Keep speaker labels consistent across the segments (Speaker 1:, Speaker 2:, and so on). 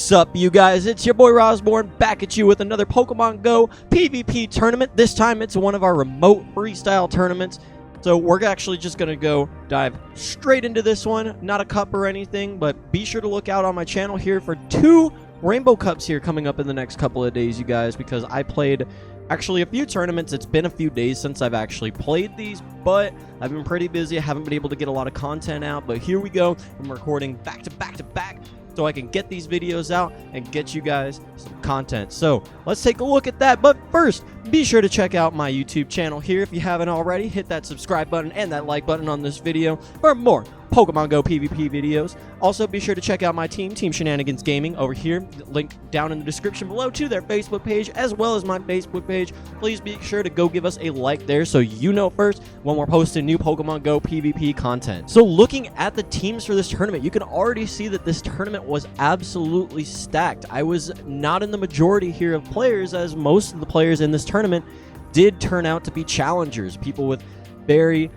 Speaker 1: What's up, you guys? It's your boy Rosborn back at you with another Pokemon Go PvP tournament. This time it's one of our remote freestyle tournaments. So we're actually just going to go dive straight into this one. Not a cup or anything, but be sure to look out on my channel here for 2 Rainbow Cups here coming up in the next couple of days, you guys, because I played actually a few tournaments. It's been a few days since I've actually played these, but I've been pretty busy. I haven't been able to get a lot of content out, but here we go. I'm recording back to back to back so I can get these videos out and get you guys some content. So let's take a look at that. But first, be sure to check out my YouTube channel here if you haven't already. Hit that subscribe button and that like button on this video for more Pokemon Go PvP videos. Also, be sure to check out my team, Team Shenanigans Gaming, over here. Link down in the description below to their Facebook page as well as my Facebook page. Please be sure to go give us a like there so you know first when we're posting new Pokemon Go PvP content. So looking at the teams for this tournament, you can already see that this tournament was absolutely stacked. I was not in the majority here of players, as most of the players in this tournament did turn out to be challengers, people with very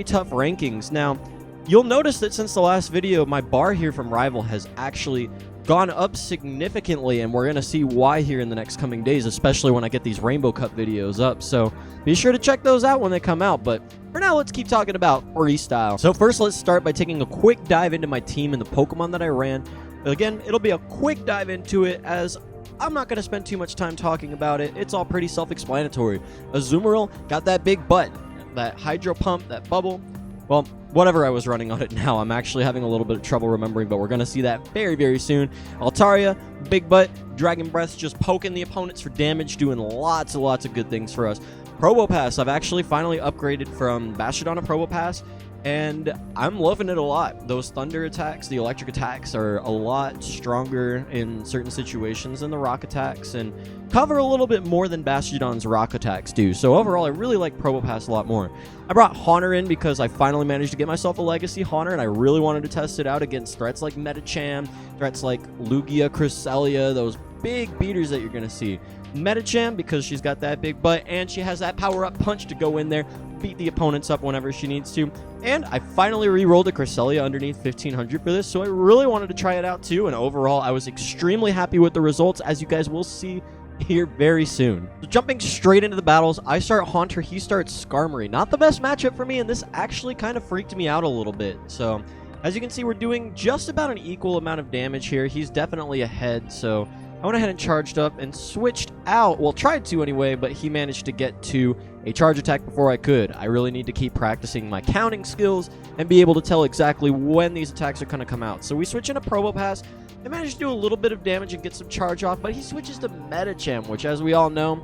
Speaker 1: tough rankings. Now, you'll notice that since the last video, my bar here from Rival has actually gone up significantly, and we're going to see why here in the next coming days, especially when I get these Rainbow Cup videos up. So be sure to check those out when they come out. But for now, let's keep talking about Freestyle. So first, let's start by taking a quick dive into my team and the Pokemon that I ran. Again, it'll be a quick dive into it, as I'm not going to spend too much time talking about it. It's all pretty self-explanatory. Azumarill got that big butt, that Hydro Pump, that Bubble. Well, whatever I was running on it now, I'm actually having a little bit of trouble remembering, but we're going to see that very soon. Altaria, big butt, Dragon Breath, just poking the opponents for damage, doing lots of good things for us. Probopass, I've actually finally upgraded from Bastiodon to Probopass, and I'm loving it a lot. Those thunder attacks, the electric attacks, are a lot stronger in certain situations than the rock attacks, and cover a little bit more than Bastiodon's rock attacks do. So overall, I really like Probopass a lot more. I brought Haunter in because I finally managed to get myself a Legacy Haunter, and I really wanted to test it out against threats like Medicham, threats like Lugia, Cresselia, those big beaters that you're going to see. Medicham, because she's got that big butt, and she has that power-up punch to go in there, beat the opponents up whenever she needs to. And I finally re-rolled a Cresselia underneath 1500 for this, so I really wanted to try it out too, and overall I was extremely happy with the results, as you guys will see here very soon. So jumping straight into the battles, I start Haunter, he starts Skarmory. Not the best matchup for me, and this actually kind of freaked me out a little bit. So as you can see, we're doing just about an equal amount of damage here. He's definitely ahead, so I went ahead and charged up and switched out. Well, tried to anyway, but he managed to get to a charge attack before I could. I really need to keep practicing my counting skills and be able to tell exactly when these attacks are going to come out. So we switch into Probopass. I managed to do a little bit of damage and get some charge off, but he switches to Medicham, which, as we all know,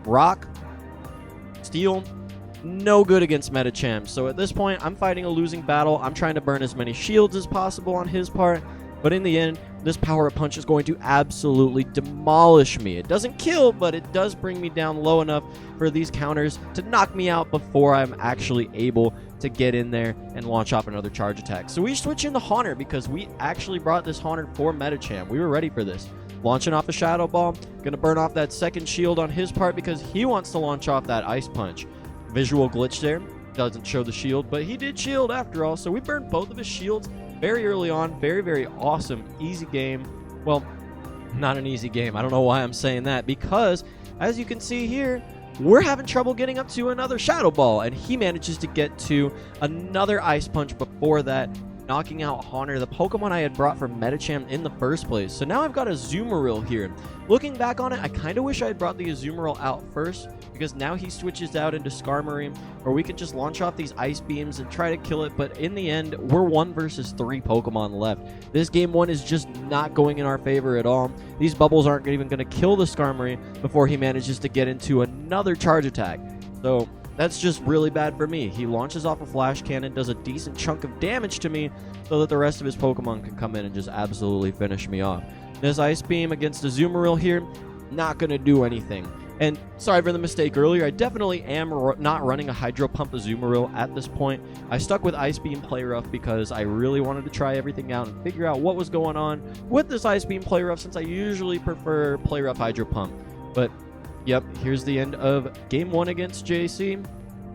Speaker 1: Rock, Steel, no good against Medicham. So at this point, I'm fighting a losing battle. I'm trying to burn as many shields as possible on his part. But in the end, this power-up punch is going to absolutely demolish me. It doesn't kill, but it does bring me down low enough for these counters to knock me out before I'm actually able to get in there and launch off another charge attack. So we switch into Haunter because we actually brought this Haunter for Medicham. We were ready for this. Launching off a Shadow Ball. Going to burn off that second shield on his part because he wants to launch off that Ice Punch. Visual glitch there. Doesn't show the shield, but he did shield after all. So we burned both of his shields very early on. Very awesome, easy game. Well, not an easy game. I don't know why I'm saying that, because as you can see here, we're having trouble getting up to another Shadow Ball, and he manages to get to another Ice Punch before that, knocking out Haunter, the Pokemon I had brought from Medicham in the first place. So now I've got a Azumarill here. Looking back on it, I kind of wish I had brought the Azumarill out first, because now he switches out into Skarmory, or we can just launch off these Ice Beams and try to kill it. But in the end, we're 1 versus 3 Pokemon left. This game 1 is just not going in our favor at all. These bubbles aren't even going to kill the Skarmory before he manages to get into another charge attack. So that's just really bad for me. He launches off a Flash Cannon, does a decent chunk of damage to me so that the rest of his Pokemon can come in and just absolutely finish me off. This Ice Beam against Azumarill here, not going to do anything. And sorry for the mistake earlier, I definitely am not running a Hydro Pump Azumarill at this point. I stuck with Ice Beam Play Rough because I really wanted to try everything out and figure out what was going on with this Ice Beam Play Rough, since I usually prefer Play Rough Hydro Pump. But yep, here's the end of game 1 against JC.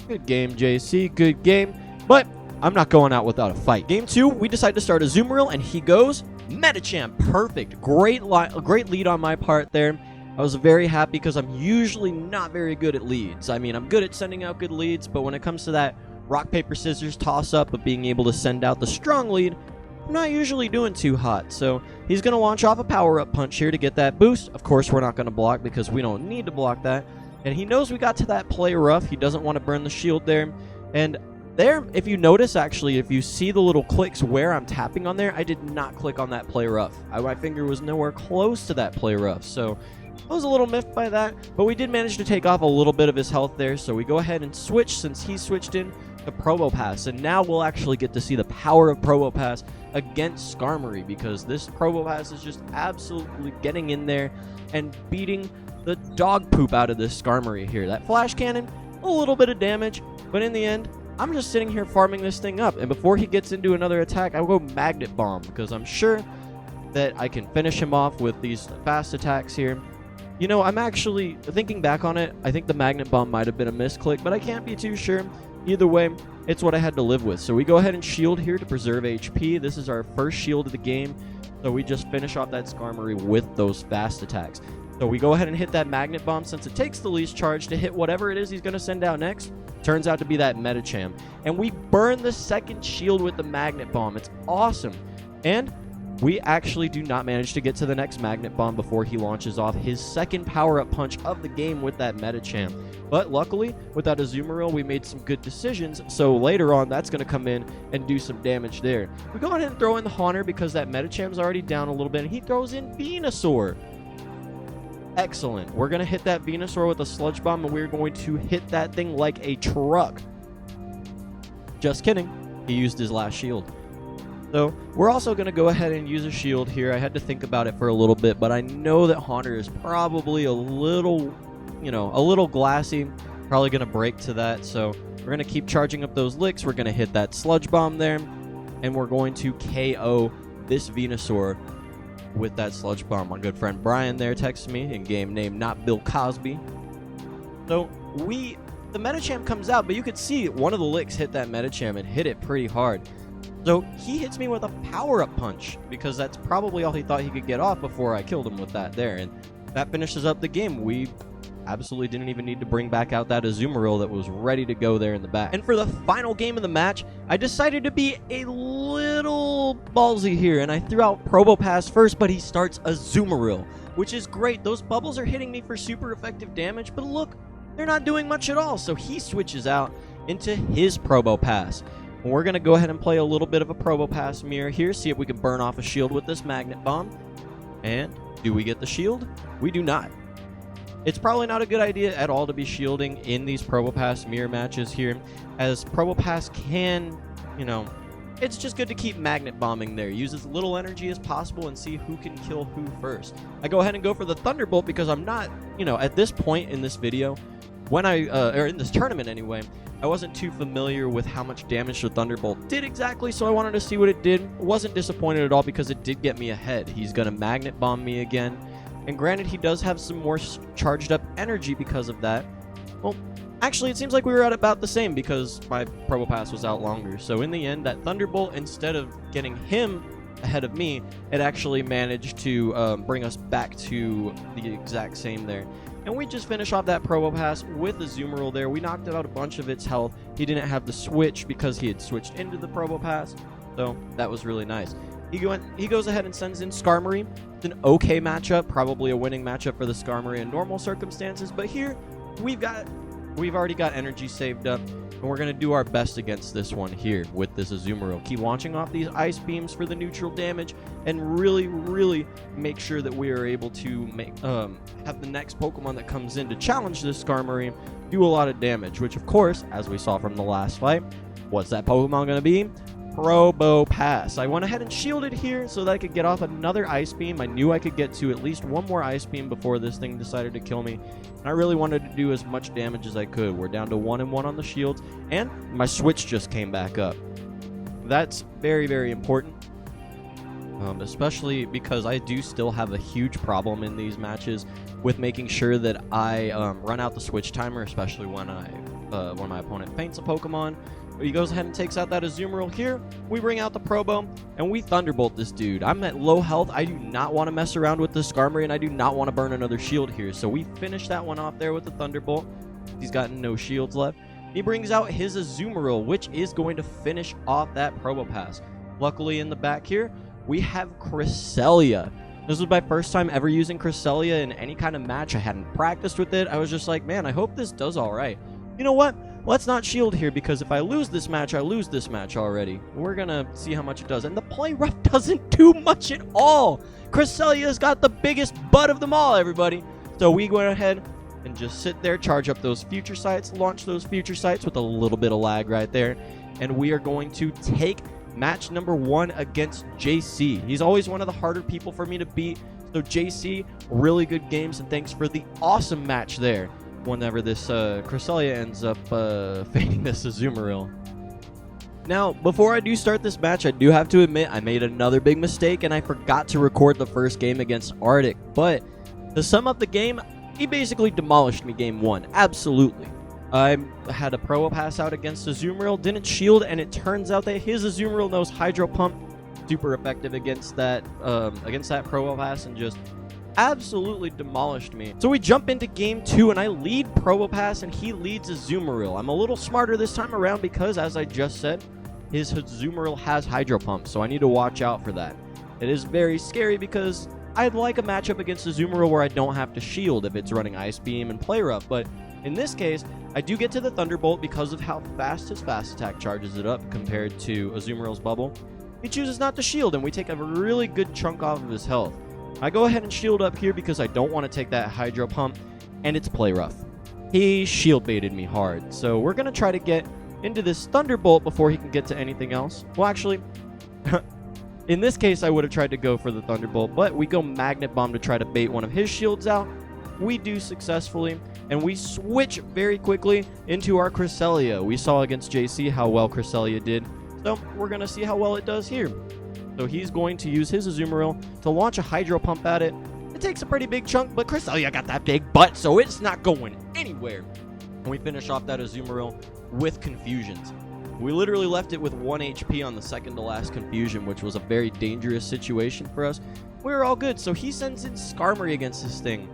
Speaker 1: Good game, JC, good game. But I'm not going out without a fight. Game 2, we decide to start a Azumarill, and he goes Medicham. Perfect. Great lead on my part there. I was very happy because I'm usually not very good at leads. I mean, I'm good at sending out good leads, but when it comes to that rock, paper, scissors toss-up of being able to send out the strong lead, I'm not usually doing too hot. So he's going to launch off a power-up punch here to get that boost. Of course, we're not going to block because we don't need to block that. And he knows we got to that play rough. He doesn't want to burn the shield there. And there, if you notice, actually, if you see the little clicks where I'm tapping on there, I did not click on that play rough. My finger was nowhere close to that play rough. So I was a little miffed by that, but we did manage to take off a little bit of his health there. So we go ahead and switch since he switched in the Probopass. And now we'll actually get to see the power of Probopass against Skarmory, because this Probopass is just absolutely getting in there and beating the dog poop out of this Skarmory here. That Flash Cannon, a little bit of damage, but in the end, I'm just sitting here farming this thing up. And before he gets into another attack, I will go Magnet Bomb, because I'm sure that I can finish him off with these fast attacks here. You know, I'm actually thinking back on it. I think the Magnet Bomb might have been a misclick, but I can't be too sure. Either way, it's what I had to live with. So we go ahead and shield here to preserve HP. This is our first shield of the game. So we just finish off that Skarmory with those fast attacks. So we go ahead and hit that Magnet Bomb since it takes the least charge to hit whatever it is he's going to send out next. Turns out to be that Medicham. And we burn the second shield with the Magnet Bomb. It's awesome. And we actually do not manage to get to the next Magnet Bomb before he launches off his second power-up punch of the game with that Medicham. But luckily, with that Azumarill, we made some good decisions, so later on, that's going to come in and do some damage there. We go ahead and throw in the Haunter because that Medicham's already down a little bit, and he throws in Venusaur. Excellent. We're going to hit that Venusaur with a Sludge Bomb, and we're going to hit that thing like a truck. Just kidding. He used his last shield. So we're also going to go ahead and use a shield here. I had to think about it for a little bit, but I know that Haunter is probably a little glassy. Probably going to break to that. So we're going to keep charging up those licks. We're going to hit that Sludge Bomb there, and we're going to KO this Venusaur with that Sludge Bomb. My good friend Brian there texts me in game name not Bill Cosby. So the Medicham comes out, but you could see one of the licks hit that Medicham and hit it pretty hard. So he hits me with a power-up punch because that's probably all he thought he could get off before I killed him with that there. And that finishes up the game. We absolutely didn't even need to bring back out that Azumarill that was ready to go there in the back. And for the final game of the match, I decided to be a little ballsy here, and I threw out Probopass first, but he starts Azumarill, which is great. Those bubbles are hitting me for super effective damage, but look, they're not doing much at all. So he switches out into his Probopass. And we're going to go ahead and play a little bit of a Probopass mirror here, see if we can burn off a shield with this Magnet Bomb. And do we get the shield? We do not. It's probably not a good idea at all to be shielding in these Probopass mirror matches here, as Probopass can, it's just good to keep Magnet Bombing there. Use as little energy as possible and see who can kill who first. I go ahead and go for the Thunderbolt because I'm not, at this point in this video, when or in this tournament anyway, I wasn't too familiar with how much damage the Thunderbolt did exactly, so I wanted to see what it did. Wasn't disappointed at all because it did get me ahead. He's going to Magnet Bomb me again. And granted, he does have some more charged up energy because of that. Well, actually, it seems like we were at about the same because my Probopass was out longer. So in the end, that Thunderbolt, instead of getting him ahead of me, it actually managed to bring us back to the exact same there. And we just finish off that Probopass with the Azumarill there. We knocked out a bunch of its health. He didn't have the switch because he had switched into the Probopass. So that was really nice. He goes ahead and sends in Skarmory. It's an okay matchup, probably a winning matchup for the Skarmory in normal circumstances. But here, we've already got energy saved up, and we're going to do our best against this one here with this Azumarill. Keep launching off these Ice Beams for the neutral damage, and really, really make sure that we are able to have the next Pokemon that comes in to challenge this Skarmory do a lot of damage, which, of course, as we saw from the last fight, what's that Pokemon going to be? Probopass. I went ahead and shielded here so that I could get off another Ice Beam. I knew I could get to at least one more Ice Beam before this thing decided to kill me. And I really wanted to do as much damage as I could. We're down to 1-1 on the shields, and my switch just came back up. That's very, very important. Especially because I do still have a huge problem in these matches with making sure that I run out the switch timer, especially when my opponent faints a Pokemon. He goes ahead and takes out that Azumarill here. We bring out the Probo, and we Thunderbolt this dude. I'm at low health. I do not want to mess around with the Skarmory, and I do not want to burn another shield here. So we finish that one off there with the Thunderbolt. He's got no shields left. He brings out his Azumarill, which is going to finish off that Probopass. Luckily, in the back here, we have Cresselia. This was my first time ever using Cresselia in any kind of match. I hadn't practiced with it. I was just like, man, I hope this does all right. You know what? Let's not shield here, because if I lose this match, I lose this match already. We're going to see how much it does. And the play rough doesn't do much at all. Cresselia's got the biggest butt of them all, everybody. So we go ahead and just sit there, charge up those future sights, launch those future sights with a little bit of lag right there. And we are going to take match number 1 against JC. He's always one of the harder people for me to beat. So JC, really good games, and thanks for the awesome match there. Whenever this Cresselia ends up fading this Azumarill. Now, before I do start this match, I do have to admit I made another big mistake, and I forgot to record the first game against Arctic. But to sum up the game, he basically demolished me game 1. Absolutely. I had a Probopass out against Azumarill, didn't shield, and it turns out that his Azumarill knows Hydro Pump. Super effective against that Probopass, and just absolutely demolished me. So we jump into game 2, and I lead Probopass, and he leads Azumarill. I'm a little smarter this time around because, as I just said, his Azumarill has Hydro Pump, so I need to watch out for that. It is very scary because I'd like a matchup against Azumarill where I don't have to shield if it's running Ice Beam and Play Rough, but in this case, I do get to the Thunderbolt because of how fast his Fast Attack charges it up compared to Azumarill's Bubble. He chooses not to shield, and we take a really good chunk off of his health. I go ahead and shield up here because I don't want to take that Hydro Pump, and it's Play Rough. He shield baited me hard, so we're going to try to get into this Thunderbolt before he can get to anything else. Well, actually, in this case, I would have tried to go for the Thunderbolt, but we go Magnet Bomb to try to bait one of his shields out. We do successfully, and we switch very quickly into our Cresselia. We saw against JC how well Cresselia did, so we're going to see how well it does here. So he's going to use his Azumarill to launch a Hydro Pump at it. It takes a pretty big chunk, but Cresselia got that big butt, so it's not going anywhere. And we finish off that Azumarill with Confusions. We literally left it with 1 HP on the second to last Confusion, which was a very dangerous situation for us. We were all good, so he sends in Skarmory against this thing.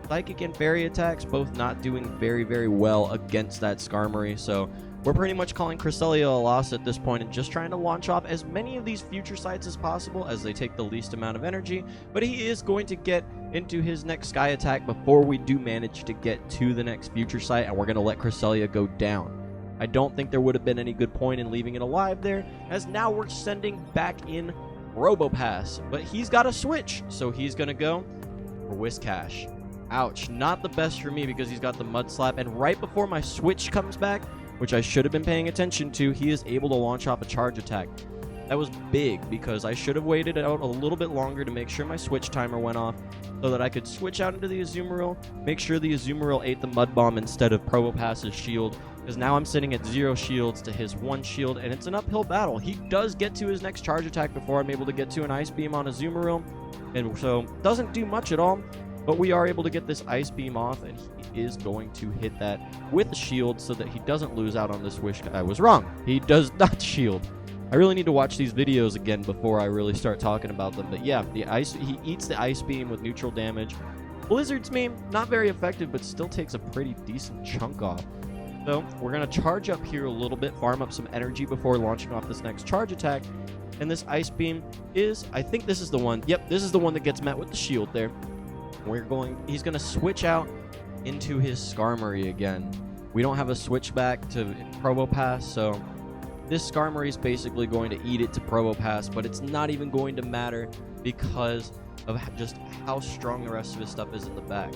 Speaker 1: Psychic and Fairy attacks, both not doing very, very well against that Skarmory, so we're pretty much calling Cresselia a loss at this point and just trying to launch off as many of these future sights as possible as they take the least amount of energy. But he is going to get into his next Sky attack before we do manage to get to the next future sight, and we're going to let Cresselia go down. I don't think there would have been any good point in leaving it alive there, as now we're sending back in Probopass. But he's got a switch, so he's going to go for Whiscash. Ouch, not the best for me because he's got the Mud Slap, and right before my switch comes back, which I should have been paying attention to, he is able to launch off a charge attack. That was big because I should have waited out a little bit longer to make sure my switch timer went off so that I could switch out into the Azumarill, make sure the Azumarill ate the Mud Bomb instead of Probopass's shield, because now I'm sitting at 0 shields to his 1 shield, and it's an uphill battle. He does get to his next charge attack before I'm able to get to an Ice Beam on Azumarill, and so doesn't do much at all. But we are able to get this Ice Beam off, and he is going to hit that with a shield so that he doesn't lose out on this Wish. I was wrong. He does not shield. I really need to watch these videos again before I really start talking about them. But yeah, he eats the Ice Beam with neutral damage. Blizzard's me, not very effective, but still takes a pretty decent chunk off. So we're going to charge up here a little bit, farm up some energy before launching off this next charge attack. And this Ice Beam is, I think this is the one. Yep, this is the one that gets met with the shield there. He's going to switch out into his Skarmory again. We don't have a switchback to Probopass, so this Skarmory is basically going to eat it to Probopass, but it's not even going to matter because of just how strong the rest of his stuff is in the back.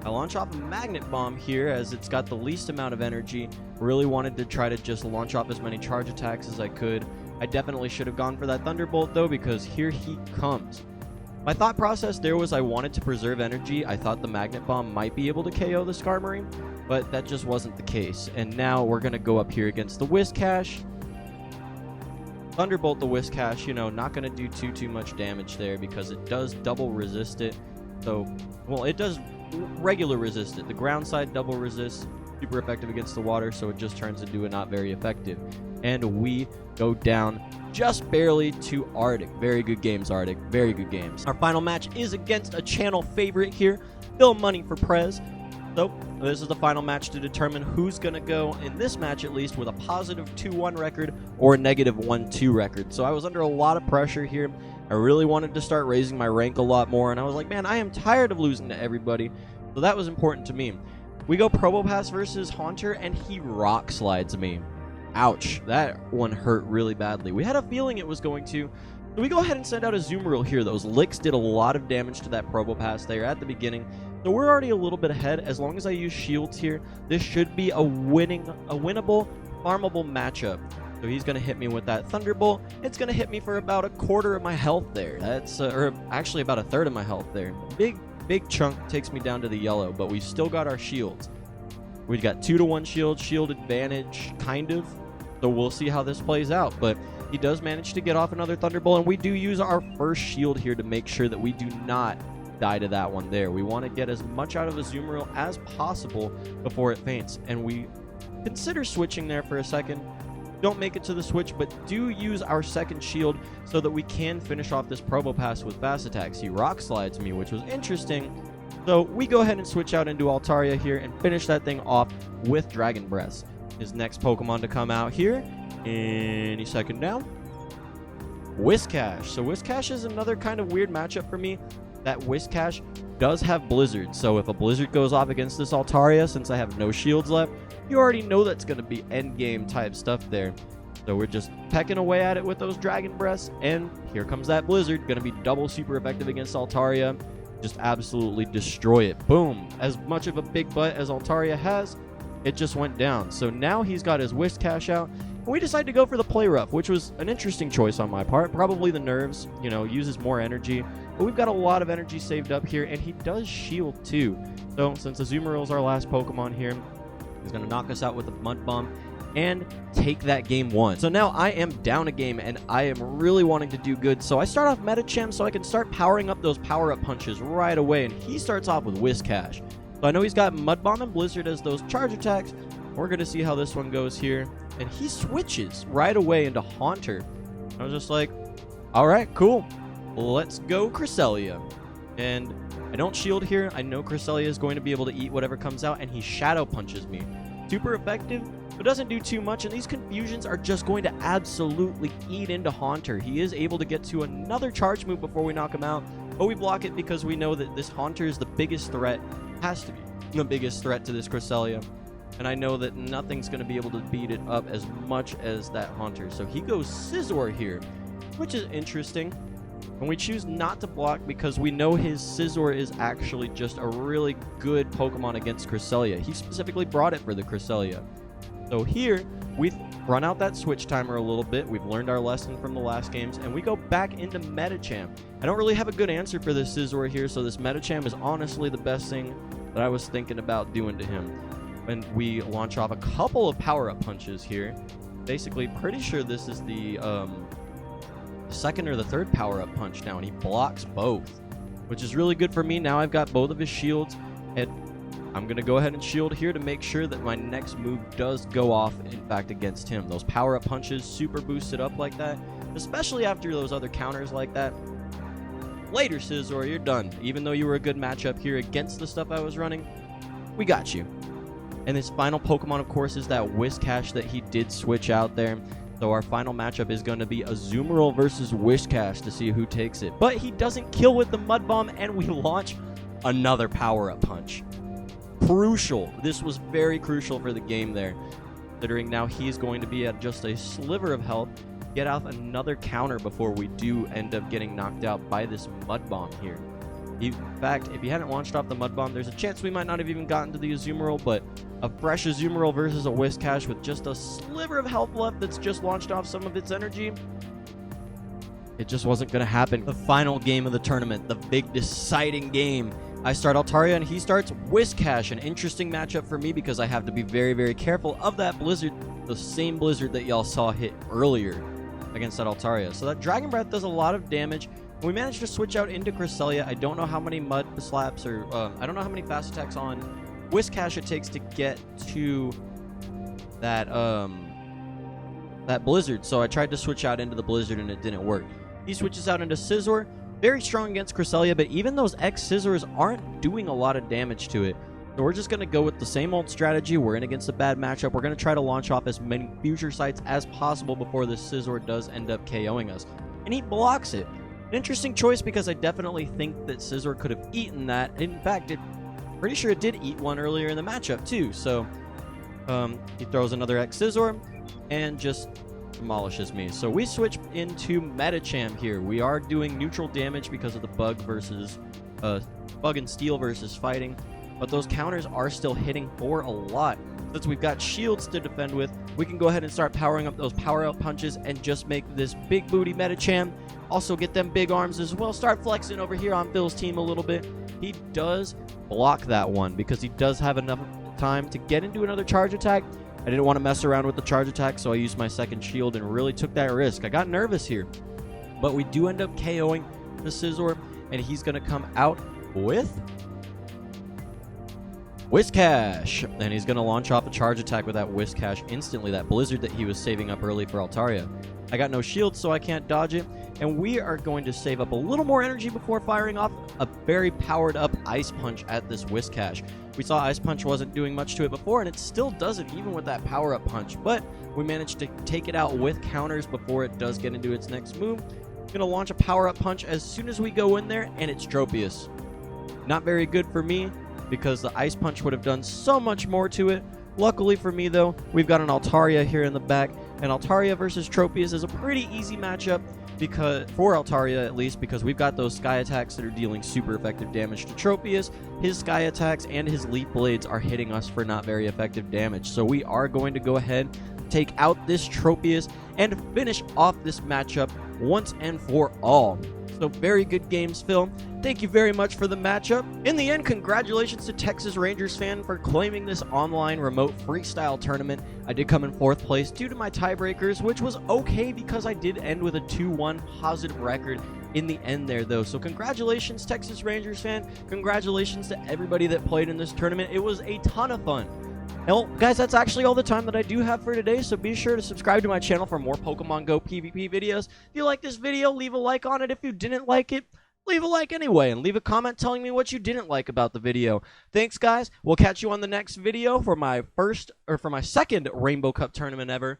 Speaker 1: I launch off a Magnet Bomb here as it's got the least amount of energy. Really wanted to try to just launch off as many charge attacks as I could. I definitely should have gone for that Thunderbolt though, because here he comes. My thought process there was I wanted to preserve energy. I thought the Magnet Bomb might be able to KO the Skarmory, but that just wasn't the case. And now we're going to go up here against the Whiscash. Thunderbolt the Whiscash, you know, not going to do too much damage there because it does double resist it. So, well, it does regular resist it. The ground side double resists, super effective against the water, so it just turns into a not very effective. and we go down just barely to Arctic. Very good games, Arctic. Very good games. Our final match is against a channel favorite here, Bill Money for Prez. So this is the final match to determine who's going to go, in this match at least, with a positive 2-1 record or a negative 1-2 record. So I was under a lot of pressure here. I really wanted to start raising my rank a lot more, and I was like, man, I am tired of losing to everybody. So that was important to me. We go Probopass versus Haunter, and he rock slides me. Ouch, that one hurt really badly. We had a feeling it was going to. So we go ahead and send out a Zoomeril here. Those licks did a lot of damage to that Probopass there at the beginning. So we're already a little bit ahead. As long as I use shields here, this should be a winnable, farmable matchup. So he's going to hit me with that Thunderbolt. It's going to hit me for about a quarter of my health there. That's, or actually about a third of my health there. Big chunk takes me down to the yellow, but we still got our shields. We've got 2-to-1 shield advantage, kind of. So we'll see how this plays out. But he does manage to get off another Thunderbolt, and we do use our first shield here to make sure that we do not die to that one there. We want to get as much out of a Zoomeril as possible before it faints, and we consider switching there for a second. Don't make it to the switch, but do use our second shield so that we can finish off this Probopass with fast attacks. He rock slides me, which was interesting. So we go ahead and switch out into Altaria here and finish that thing off with Dragon Breath. His next Pokemon to come out here any second now. Whiscash. So Whiscash is another kind of weird matchup for me. That Whiscash does have Blizzard, so if a Blizzard goes off against this Altaria, since I have no shields left, you already know that's going to be endgame type stuff there. So we're just pecking away at it with those Dragon Breaths, and here comes that Blizzard. Going to be double super effective against Altaria. Just absolutely destroy it. Boom. As much of a big butt as Altaria has, it just went down. So now he's got his Whiscash out, and we decided to go for the Play Rough, which was an interesting choice on my part. Probably the nerves, you know, uses more energy. But we've got a lot of energy saved up here, and he does shield too. So since Azumarill is our last Pokemon here, he's going to knock us out with a Mud Bomb and take that game 1. So now I am down a game, and I am really wanting to do good. So I start off Medicham so I can start powering up those power-up punches right away, and he starts off with Whiscash. So I know he's got Mud Bomb and Blizzard as those charge attacks. We're going to see how this one goes here. And he switches right away into Haunter. I was just like, all right, cool. Let's go Cresselia. And I don't shield here. I know Cresselia is going to be able to eat whatever comes out, and he Shadow Punches me. Super effective, but doesn't do too much, and these confusions are just going to absolutely eat into Haunter. He is able to get to another charge move before we knock him out, but we block it because we know that this Haunter is the biggest threat, has to be the biggest threat to this Cresselia. And I know that nothing's going to be able to beat it up as much as that Haunter. So he goes Scizor here, which is interesting. And we choose not to block because we know his Scizor is actually just a really good Pokemon against Cresselia. He specifically brought it for the Cresselia. So here, we've run out that switch timer a little bit. We've learned our lesson from the last games, and we go back into Medicham. I don't really have a good answer for this Scizor here, so this Medicham is honestly the best thing that I was thinking about doing to him. And we launch off a couple of power-up punches here. Basically, pretty sure this is the second or the third power-up punch now, and he blocks both, which is really good for me. Now I've got both of his shields, and I'm going to go ahead and shield here to make sure that my next move does go off, in fact, against him. Those power-up punches super boosted up like that, especially after those other counters like that. Later, Scizor, you're done. Even though you were a good matchup here against the stuff I was running, we got you. And this final Pokemon, of course, is that Whiscash that he did switch out there. So our final matchup is going to be Azumarill versus Whiscash to see who takes it. But he doesn't kill with the Mud Bomb, and we launch another power-up punch. Crucial. This was very crucial for the game there, considering now he's going to be at just a sliver of health. Get out another counter before we do end up getting knocked out by this Mud Bomb here. In fact, if he hadn't launched off the Mud Bomb, there's a chance we might not have even gotten to the Azumarill, but a fresh Azumarill versus a Whiscash with just a sliver of health left that's just launched off some of its energy, it just wasn't going to happen. The final game of the tournament, the big deciding game. I start Altaria and he starts Whiscash, an interesting matchup for me because I have to be very, very careful of that Blizzard, the same Blizzard that y'all saw hit earlier against that Altaria. So that Dragon Breath does a lot of damage. We managed to switch out into Cresselia. I don't know how many Mud Slaps or I don't know how many fast attacks on Whiscash it takes to get to that that Blizzard, so I tried to switch out into the Blizzard and it didn't work. He switches out into Scizor, very strong against Cresselia, but even those X Scizors aren't doing a lot of damage to it. So we're just going to go with the same old strategy. We're in against a bad matchup. We're going to try to launch off as many future sites as possible before this Scizor does end up KOing us. And he blocks it. An interesting choice because I definitely think that Scizor could have eaten that. In fact, pretty sure it did eat one earlier in the matchup too. So he throws another X Scizor and just demolishes me. So we switch into Medicham here. We are doing neutral damage because of the bug and steel versus fighting. But those counters are still hitting for a lot. Since we've got shields to defend with, we can go ahead and start powering up those power-up punches and just make this big booty Medicham. Also get them big arms as well. Start flexing over here on Phil's team a little bit. He does block that one because he does have enough time to get into another charge attack. I didn't want to mess around with the charge attack, so I used my second shield and really took that risk. I got nervous here. But we do end up KOing the Scizor, and he's going to come out with Whiscash, and he's going to launch off a charge attack with that Whiscash instantly, that Blizzard that he was saving up early for Altaria. I got no shield, so I can't dodge it, and we are going to save up a little more energy before firing off a very powered up Ice Punch at this Whiscash. We saw Ice Punch wasn't doing much to it before, and it still doesn't, even with that power up punch, but we managed to take it out with counters before it does get into its next move. Going to launch a power up punch as soon as we go in there, and it's Tropius. Not very good for me, because the Ice Punch would have done so much more to it. Luckily for me, though, we've got an Altaria here in the back, and Altaria versus Tropius is a pretty easy matchup, for Altaria at least, because we've got those Sky Attacks that are dealing super effective damage to Tropius. His Sky Attacks and his Leaf Blades are hitting us for not very effective damage, so we are going to go ahead, take out this Tropius, and finish off this matchup once and for all. So very good games, Phil. Thank you very much for the matchup. In the end, congratulations to Texas Rangers fan for claiming this online remote freestyle tournament. I did come in 4th place due to my tiebreakers, which was okay because I did end with a 2-1 positive record in the end there, though. So congratulations, Texas Rangers fan. Congratulations to everybody that played in this tournament. It was a ton of fun. Well, guys, that's actually all the time that I do have for today, so be sure to subscribe to my channel for more Pokemon Go PvP videos. If you like this video, leave a like on it. If you didn't like it, leave a like anyway, and leave a comment telling me what you didn't like about the video. Thanks, guys. We'll catch you on the next video for my second Rainbow Cup tournament ever.